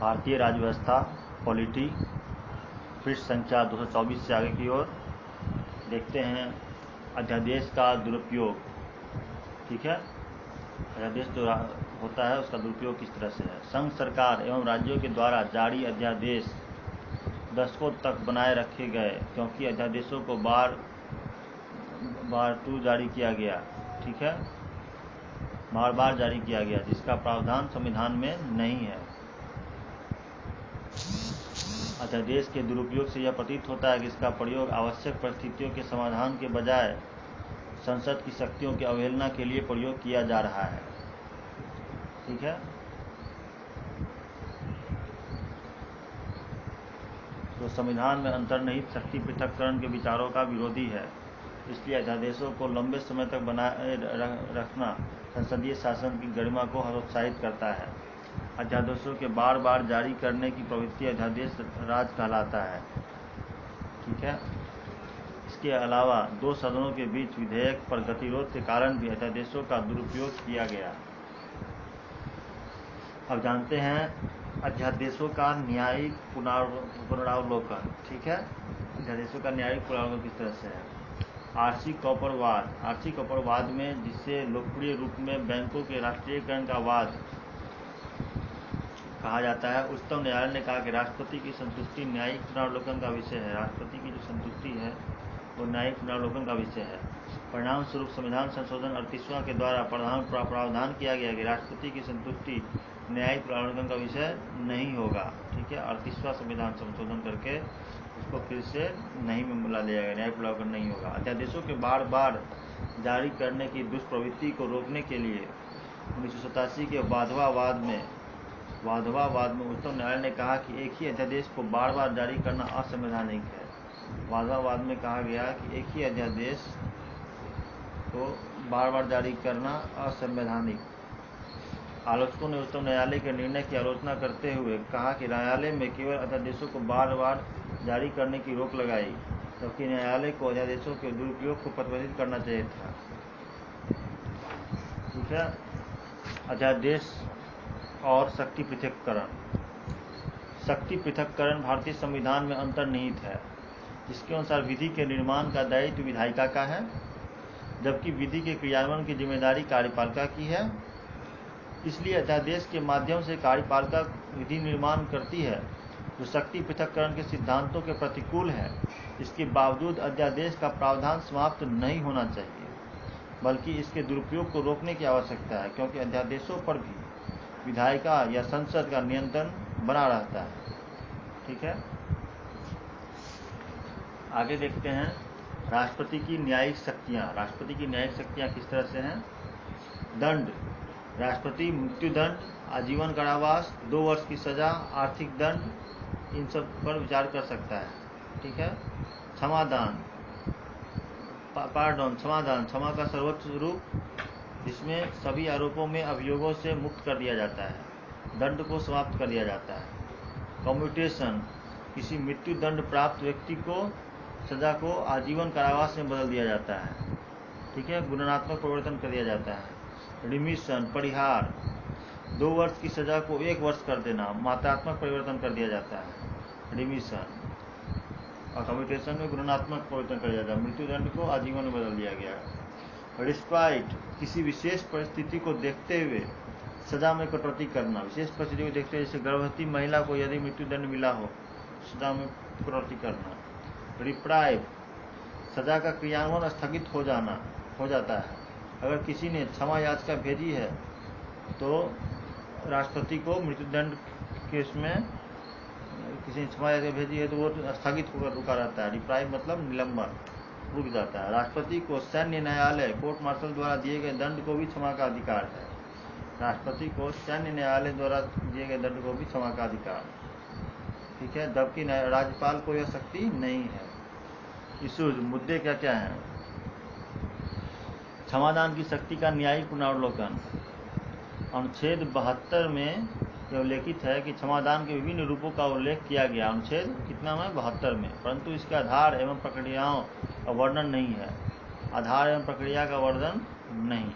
भारतीय राज्य व्यवस्था पॉलिटी पृष्ठ संख्या 224 से आगे की ओर देखते हैं। अध्यादेश का दुरुपयोग, ठीक है। अध्यादेश जो होता है उसका दुरुपयोग किस तरह से है। संघ सरकार एवं राज्यों के द्वारा जारी अध्यादेश दशकों तक बनाए रखे गए, क्योंकि अध्यादेशों को बार जारी किया गया, ठीक है, बार बार जारी किया गया, जिसका प्रावधान संविधान में नहीं है। अध्यादेश के दुरुपयोग से यह प्रतीत होता है कि इसका प्रयोग आवश्यक परिस्थितियों के समाधान के बजाय संसद की शक्तियों की अवहेलना के लिए प्रयोग किया जा रहा है, ठीक है। तो संविधान में अंतर्निहित शक्ति पृथक्करण के विचारों का विरोधी है, इसलिए अध्यादेशों को लंबे समय तक बनाए रखना संसदीय शासन की गरिमा को हतोत्साहित करता है। अध्यादेशों के बार बार जारी करने की प्रवृत्ति अध्यादेश राज कहलाता है, ठीक है। इसके अलावा दो सदनों के बीच विधेयक पर गतिरोध के कारण भी अध्यादेशों का दुरुपयोग किया गया। अब जानते हैं अध्यादेशों का न्यायिक पुनरावलोकन, ठीक है। अध्यादेशों का न्यायिक पुनरावलोकन किस तरह से है। आरसी कॉपरवाद में, जिसे लोकप्रिय रूप में बैंकों के राष्ट्रीयकरण का वाद कहा जाता है, उच्चतम न्यायालय ने कहा कि राष्ट्रपति की संतुष्टि न्यायिक पुनरावलोकन का विषय है। राष्ट्रपति की जो संतुष्टि है वो न्यायिक पुनरावलोकन का विषय है। परिणाम स्वरूप संविधान संशोधन 38वां के द्वारा प्रावधान किया गया कि राष्ट्रपति की संतुष्टि न्यायिक पुनरावलोकन का विषय नहीं होगा, ठीक है। 38वां संविधान संशोधन करके उसको फिर से नहीं में बुला लिया गया, न्यायिक पुनरावलोकन नहीं होगा। अध्यादेशों के बार बार जारी करने की दुष्प्रवृत्ति को रोकने के लिए 1987 के वाधवावाद में उच्चतम न्यायालय ने कहा कि एक ही अध्यादेश को बार बार जारी करना असंवैधानिक है। वाधवावाद में कहा गया कि एक ही अध्यादेश को बार बार जारी करना असंवैधानिक। आलोचकों ने उच्चतम न्यायालय के निर्णय की आलोचना करते हुए कहा कि न्यायालय में केवल अध्यादेशों को बार बार जारी करने की रोक लगाई, जबकि न्यायालय को अध्यादेशों के दुरुपयोग को प्रतिबंधित करना चाहिए था, ठीक है। अध्यादेश और शक्ति पृथक्करण भारतीय संविधान में अंतर्निहित है, जिसके अनुसार विधि के निर्माण का दायित्व विधायिका का है, जबकि विधि के क्रियान्वयन की जिम्मेदारी कार्यपालिका की है। इसलिए अध्यादेश के माध्यम से कार्यपालिका विधि निर्माण करती है, जो शक्ति पृथक्करण के सिद्धांतों के प्रतिकूल है। इसके बावजूद अध्यादेश का प्रावधान समाप्त नहीं होना चाहिए, बल्कि इसके दुरुपयोग को रोकने की आवश्यकता है, क्योंकि अध्यादेशों पर भी विधायिका या संसद का नियंत्रण बना रहता है, ठीक है। आगे देखते हैं राष्ट्रपति की न्यायिक शक्तियां किस तरह से हैं। दंड, राष्ट्रपति मृत्युदंड, आजीवन कारावास, 2 वर्ष की सजा, आर्थिक दंड, इन सब पर विचार कर सकता है, ठीक है। क्षमादान, क्षमा का सर्वोच्च रूप, जिसमें सभी आरोपों में अभियोगों से मुक्त कर दिया जाता है, दंड को समाप्त कर दिया जाता है। कम्यूटेशन, किसी मृत्यु दंड प्राप्त व्यक्ति को सजा को आजीवन कारावास में बदल दिया जाता है, ठीक है, गुणात्मक परिवर्तन कर दिया जाता है। रिमिशन, परिहार, 2 वर्ष की सजा को 1 वर्ष कर देना, मात्रात्मक परिवर्तन कर दिया जाता है, रिमिशन। और कम्यूटेशन में गुणात्मक परिवर्तन कर दिया जाता है, मृत्युदंड को आजीवन में बदल दिया गया। रिस्पाइट, किसी विशेष परिस्थिति को देखते हुए सजा में कटौती करना, विशेष परिस्थिति को देखते हुए, जैसे गर्भवती महिला को यदि मृत्युदंड मिला हो, सजा में कटौती करना। रिप्राइव, सजा का क्रियान्वयन स्थगित हो जाता है। अगर किसी ने क्षमा याचिका भेजी है तो राष्ट्रपति को मृत्युदंड केस में किसी ने क्षमा याचिका भेजी है तो वो स्थगित होकर रुका रहता है। रिप्राइव मतलब निलंबन, रुक जाता है। राष्ट्रपति को सैन्य न्यायालय कोर्ट मार्शल द्वारा दिए गए दंड को भी क्षमा का अधिकार है। राष्ट्रपति को सैन्य न्यायालय द्वारा दिए गए दंड को भी क्षमा का अधिकार, ठीक है, जबकि राज्यपाल को यह शक्ति नहीं है। इश्यूज, मुद्दे क्या क्या हैं। क्षमादान की शक्ति का न्यायिक पुनरावलोकन, अनुच्छेद 72 में यह उल्लेखित है कि क्षमादान के विभिन्न रूपों का उल्लेख किया गया, अनुच्छेद कितना में 72 में, परंतु इसके आधार एवं प्रक्रियाओं का वर्णन नहीं है। आधार एवं प्रक्रिया का वर्णन नहीं।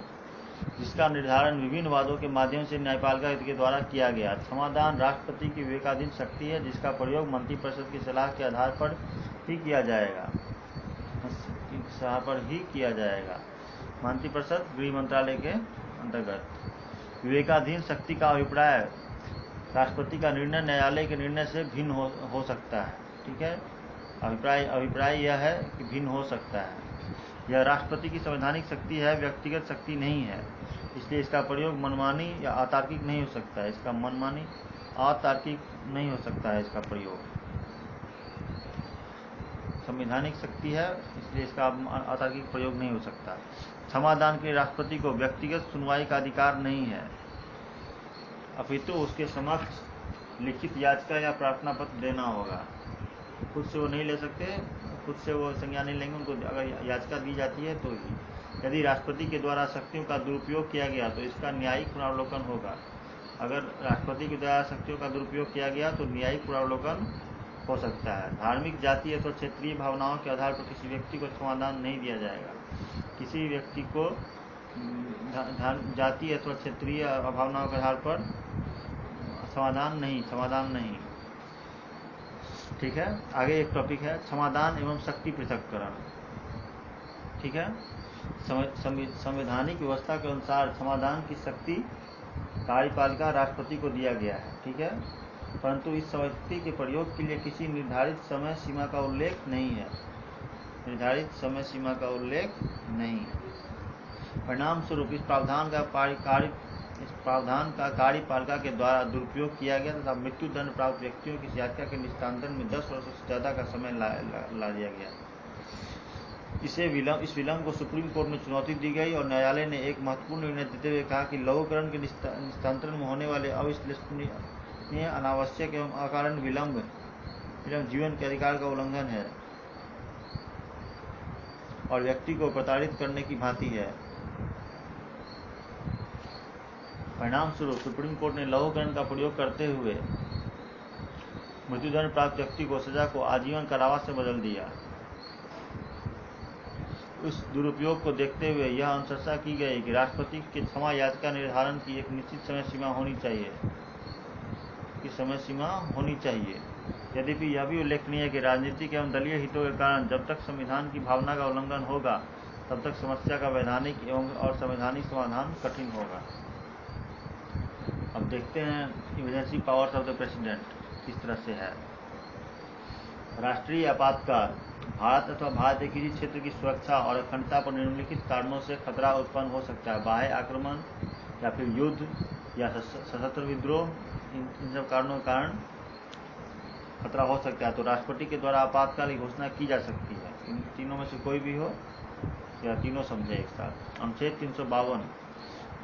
जिसका निर्धारण विभिन्न वादों के माध्यम से न्यायपालिका के द्वारा किया गया। क्षमादान राष्ट्रपति की विवेकाधीन शक्ति है, जिसका प्रयोग मंत्रिपरिषद की सलाह के आधार पर ही किया जाएगा। मंत्रिपरिषद गृह मंत्रालय के अंतर्गत। विवेकाधीन शक्ति का अभिप्राय राष्ट्रपति का निर्णय न्यायालय के निर्णय से भिन्न हो सकता है। ठीक है, अभिप्राय यह है कि भिन्न हो सकता है। यह राष्ट्रपति की संवैधानिक शक्ति है, व्यक्तिगत शक्ति नहीं है, इसलिए इसका प्रयोग मनमानी या अतार्किक नहीं हो सकता है। इसका प्रयोग संवैधानिक शक्ति है, इसलिए इसका अतार्किक प्रयोग नहीं हो सकता। क्षमादान के लिए राष्ट्रपति को व्यक्तिगत सुनवाई का अधिकार नहीं है, अपितु उसके समक्ष लिखित याचिका या प्रार्थना पत्र देना होगा। खुद से वो नहीं ले सकते, खुद से वो संज्ञान नहीं लेंगे। उनको अगर याचिका दी जाती है तो ही। यदि राष्ट्रपति के द्वारा शक्तियों का दुरुपयोग किया गया तो इसका न्यायिक पुनरावलोकन होगा। अगर राष्ट्रपति के द्वारा शक्तियों का दुरुपयोग किया गया तो न्यायिक पुनरावलोकन हो सकता है। धार्मिक, जातीय अथवा क्षेत्रीय भावनाओं के आधार पर किसी व्यक्ति को क्षमादान नहीं दिया जाएगा। किसी व्यक्ति को जातीय अथवा क्षेत्रीय भावनाओं के आधार पर समाधान नहीं। ठीक है, आगे एक टॉपिक है क्षमादान एवं शक्ति पृथक्करण। ठीक है, संवैधानिक व्यवस्था के अनुसार क्षमादान की शक्ति कार्यपालिका राष्ट्रपति को दिया गया है। ठीक है, परंतु इस शक्ति के प्रयोग के लिए किसी निर्धारित समय सीमा का उल्लेख नहीं है। परिणाम स्वरूप इस प्रावधान का कार्यपालिका के द्वारा दुरुपयोग किया गया तथा मृत्यु दंड प्राप्त व्यक्तियों की याचिका के निस्तारण में 10 वर्षों से ज़्यादा का समय ला दिया गया। इस विलंब को सुप्रीम कोर्ट में चुनौती दी गई और न्यायालय ने एक महत्वपूर्ण निर्णय देते हुए कहा कि लघुकरण के निस्तारण में होने वाले अविश्वसनीय, अनावश्यक एवं अकारण विलंब जीवन के अधिकार का उल्लंघन है और व्यक्ति को प्रताड़ित करने की भांति है। परिणाम स्वरूप सुप्रीम कोर्ट ने लघुकरण का प्रयोग करते हुए मृत्युदंड प्राप्त व्यक्ति को सजा को आजीवन कारावास से बदल दिया। उस दुरुपयोग को देखते हुए यह अनुशंसा की गई कि राष्ट्रपति के क्षमा याचिका निर्धारण की एक निश्चित समय सीमा होनी चाहिए। यद्यपि यह भी उल्लेखनीय है कि राजनीतिक एवं दलीय हितों के कारण जब तक संविधान की भावना का उल्लंघन होगा तब तक समस्या का वैधानिक एवं और संवैधानिक समाधान कठिन होगा। अब देखते हैं emergency powers of the president किस तरह से है। राष्ट्रीय आपातकाल भारत अथवा भारत के किसी क्षेत्र की सुरक्षा और अखंडता पर निम्नलिखित कारणों से खतरा उत्पन्न हो सकता है। बाह्य आक्रमण या फिर युद्ध या सशस्त्र विद्रोह, इन सब कारणों के कारण खतरा हो सकता है। तो राष्ट्रपति के द्वारा आपातकाल की घोषणा की जा सकती है। इन तीनों में से कोई भी हो या तीनों समझे एक साथ। अनुच्छेद 352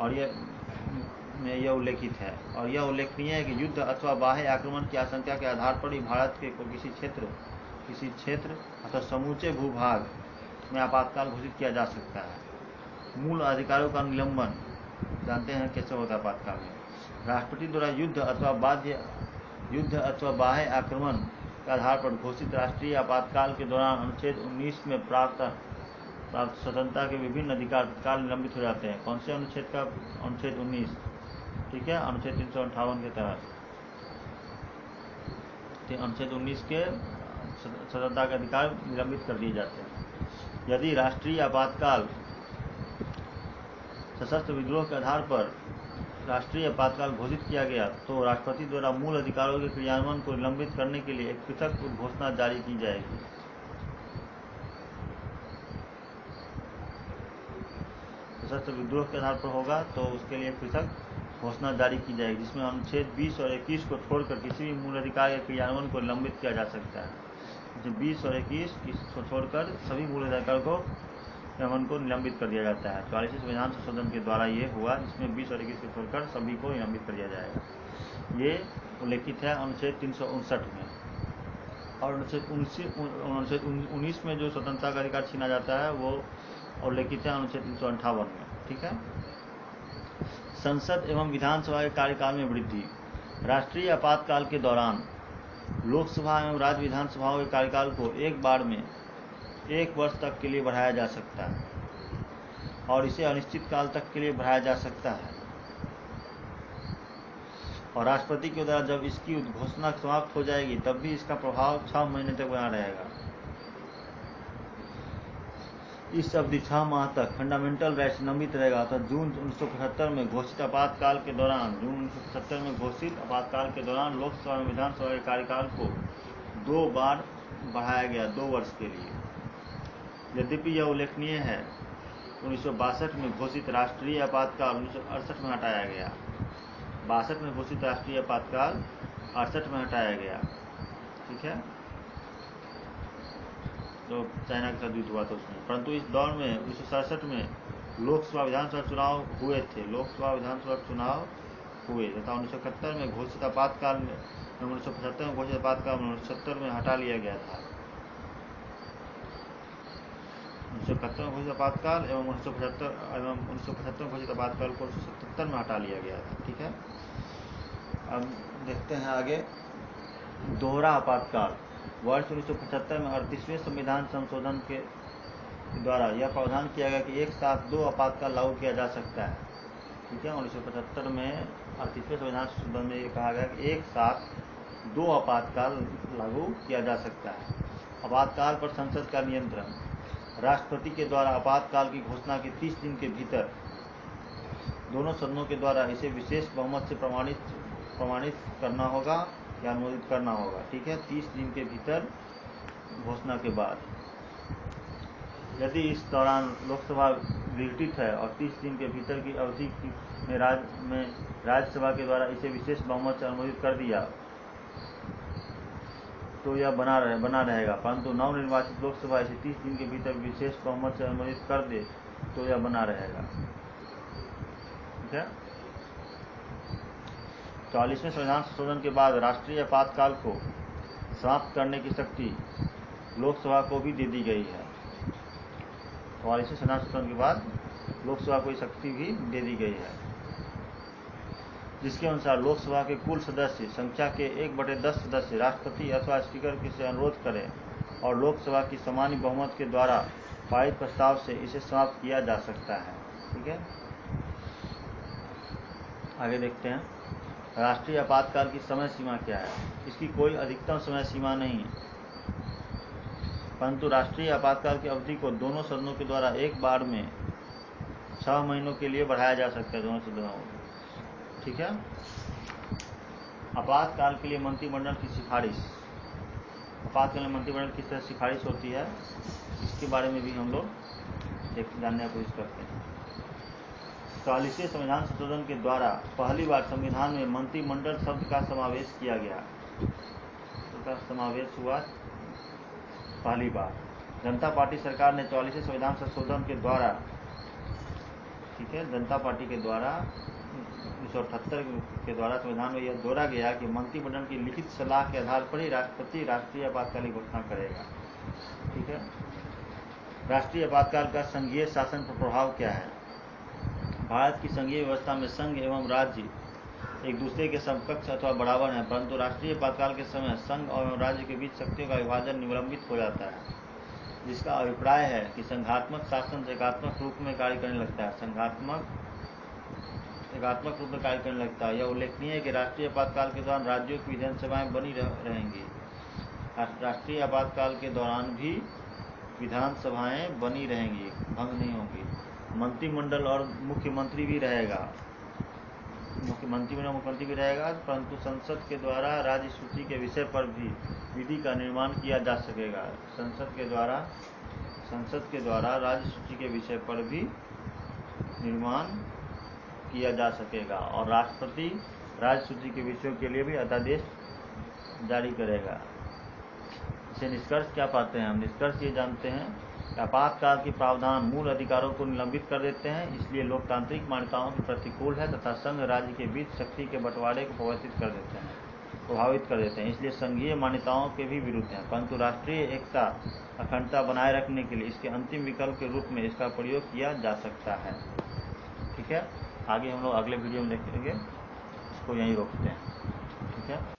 और यह उल्लेखित है और यह उल्लेखनीय है कि युद्ध अथवा बाह्य आक्रमण की आशंका के आधार पर ही भारत के किसी क्षेत्र अथवा समूचे भूभाग में आपातकाल घोषित किया जा सकता है। मूल अधिकारों का निलंबन जानते हैं कैसे होता है आपातकाल में। राष्ट्रपति द्वारा युद्ध अथवा बाह्य आक्रमण के आधार पर घोषित राष्ट्रीय आपातकाल के दौरान अनुच्छेद 19 में प्राप्त स्वतंत्रता के विभिन्न अधिकार तत्काल निलंबित हो जाते हैं। कौन से अनुच्छेद का? अनुच्छेद 19। ठीक है, अनुच्छेद 358 के तहत अनुच्छेद 19 के स्वतंत्रता के अधिकार निलंबित कर दिए जाते हैं। यदि राष्ट्रीय आपातकाल सशस्त्र विद्रोह के आधार पर राष्ट्रीय आपातकाल घोषित किया गया तो राष्ट्रपति द्वारा मूल अधिकारों के क्रियान्वयन को निलंबित करने के लिए एक पृथक उद्घोषणा जारी की जाएगी। सशस्त्र विद्रोह के आधार पर होगा तो उसके लिए पृथक घोषणा जारी की जाएगी, जिसमें अनुच्छेद 20 और 21 को छोड़कर किसी भी मूल अधिकार के क्रियान्वयन को निलंबित किया जा सकता है। 20 और 21 को छोड़कर सभी मूल अधिकारों को निलंबित कर दिया जाता है। 44वें संविधान संशोधन के द्वारा ये हुआ, जिसमें 20 और 21 को छोड़कर सभी को निलंबित कर दिया जाएगा। ये उल्लेखित है अनुच्छेद 359 में। और अनुच्छेद 19 में जो स्वतंत्रता का अधिकार छीना जाता है वो उल्लेखित है अनुच्छेद 358 में। ठीक है। संसद एवं विधानसभा के कार्यकाल में वृद्धि। राष्ट्रीय आपातकाल के दौरान लोकसभा एवं राज्य विधानसभाओं के कार्यकाल को एक बार में 1 वर्ष तक के लिए बढ़ाया जा सकता है। और इसे अनिश्चित काल तक के लिए बढ़ाया जा सकता है। और राष्ट्रपति के द्वारा जब इसकी घोषणा समाप्त हो जाएगी तब भी इसका प्रभाव 6 महीने तक बना रहेगा। इस अवधि 6 माह तक फंडामेंटल राइट्स लंबित रहेगा। अर्थात जून 1975 में घोषित आपातकाल के दौरान लोकसभा में विधानसभा के कार्यकाल को 2 बार बढ़ाया गया 2 वर्ष के लिए। यद्यपि यह उल्लेखनीय है 1962 में घोषित राष्ट्रीय आपातकाल 1968 में हटाया गया। 62 में घोषित राष्ट्रीय आपातकाल 68 में हटाया गया। ठीक है, तो चाइना के साथ युद्ध हुआ था उसमें। परंतु इस दौर में 1967 में लोकसभा विधानसभा चुनाव हुए थे। लोकसभा विधानसभा चुनाव हुए तथा 1971 में घोषित आपातकाल 1975 में घोषित आपातकाल 1970 में हटा लिया गया था। 1971 में घोषित आपातकाल एवं 1975 में घोषित आपातकाल को 1977 में हटा लिया गया था। ठीक है, अब देखते हैं आगे। दोहरा आपातकाल। वर्ष 1975 में 38वें संविधान संशोधन के द्वारा यह प्रावधान किया गया कि एक साथ 2 आपातकाल लागू किया जा सकता है। ठीक है, 1975 में 38वें संविधान संशोधन में कहा गया कि एक साथ 2 आपातकाल लागू किया जा सकता है। आपातकाल पर संसद का नियंत्रण। राष्ट्रपति के द्वारा आपातकाल की घोषणा के 30 दिन के भीतर दोनों सदनों के द्वारा इसे विशेष बहुमत से प्रमाणित करना होगा या अनुमोदित करना होगा। ठीक है, 30 दिन के भीतर घोषणा के बाद। यदि इस दौरान लोकसभा विघटित है और 30 दिन के भीतर की अवधि में राज्यसभा के द्वारा इसे विशेष बहुमत से अनुमोदित कर दिया तो यह बना रहेगा। परंतु नवनिर्वाचित लोकसभा इसे 30 दिन के भीतर विशेष बहुमत से अनुमोदित कर दे तो यह बना रहेगा। ठीक है, 44वें संविधान संशोधन के बाद राष्ट्रीय आपातकाल को समाप्त करने की शक्ति लोकसभा को भी दे दी गई है। 44वें संविधान संशोधन के बाद लोकसभा को शक्ति भी दे दी गई है, जिसके अनुसार लोकसभा के कुल सदस्य संख्या के 1/10 सदस्य राष्ट्रपति अथवा स्पीकर से अनुरोध करें और लोकसभा की सामान्य बहुमत के द्वारा पारित प्रस्ताव से इसे समाप्त किया जा सकता है। ठीक है, आगे देखते हैं। राष्ट्रीय आपातकाल की समय सीमा क्या है? इसकी कोई अधिकतम समय सीमा नहीं, परंतु राष्ट्रीय आपातकाल की अवधि को दोनों सदनों के द्वारा एक बार में 6 महीनों के लिए बढ़ाया जा सकता है, दोनों सदनों को। ठीक है, आपातकाल के लिए मंत्रिमंडल की सिफारिश। आपातकाल में मंत्रिमंडल किस तरह सिफारिश होती है इसके बारे में भी हम लोग जानने की कोशिश करते हैं। 44वें संविधान संशोधन के द्वारा पहली बार संविधान में मंत्रिमंडल शब्द का समावेश किया गया। उसका समावेश हुआ पहली बार। जनता पार्टी सरकार ने 44वें संविधान संशोधन के द्वारा, ठीक है, जनता पार्टी के द्वारा 1978 के द्वारा संविधान में यह जोड़ा गया कि मंत्रिमंडल की लिखित सलाह के आधार पर ही राष्ट्रपति राष्ट्रीय आपातकाल की घोषणा करेगा। ठीक है, राष्ट्रीय आपातकाल का संघीय शासन पर प्रभाव क्या है? भारत की संघीय व्यवस्था में संघ एवं राज्य एक दूसरे के समकक्ष अथवा बराबर हैं, परंतु राष्ट्रीय आपातकाल के समय संघ और राज्य के बीच शक्तियों का विभाजन निलंबित हो जाता है, जिसका अभिप्राय है कि संघात्मक शासन एकात्मक रूप में कार्य करने लगता है। एकात्मक रूप में कार्य करने लगता है। यह उल्लेखनीय है कि राष्ट्रीय आपातकाल के दौरान राज्यों की विधानसभाएं बनी रहेंगी। राष्ट्रीय आपातकाल के दौरान भी विधानसभाएं बनी रहेंगी, भंग नहीं होंगी। मंत्रिमंडल और मुख्यमंत्री भी रहेगा, मुख्यमंत्री भी रहेगा, परंतु संसद के द्वारा राज्य सूची के विषय पर भी विधि का निर्माण किया जा सकेगा। संसद के द्वारा राज्य सूची के विषय पर भी निर्माण किया जा सकेगा और राष्ट्रपति राज्य सूची के विषयों के लिए भी अध्यादेश जारी करेगा। इसे निष्कर्ष क्या पाते हैं हम? निष्कर्ष ये जानते हैं कि आपातकाल के प्रावधान मूल अधिकारों को निलंबित कर देते हैं, इसलिए लोकतांत्रिक मान्यताओं के प्रतिकूल है तथा संघ राज्य के बीच शक्ति के बंटवारे को प्रभावित कर देते हैं, इसलिए संघीय मान्यताओं के भी विरुद्ध हैं। परंतु राष्ट्रीय एकता अखंडता बनाए रखने के लिए इसके अंतिम विकल्प के रूप में इसका प्रयोग किया जा सकता है। ठीक है, आगे हम लोग अगले वीडियो में देखेंगे। इसको यहीं रोकते हैं। ठीक है।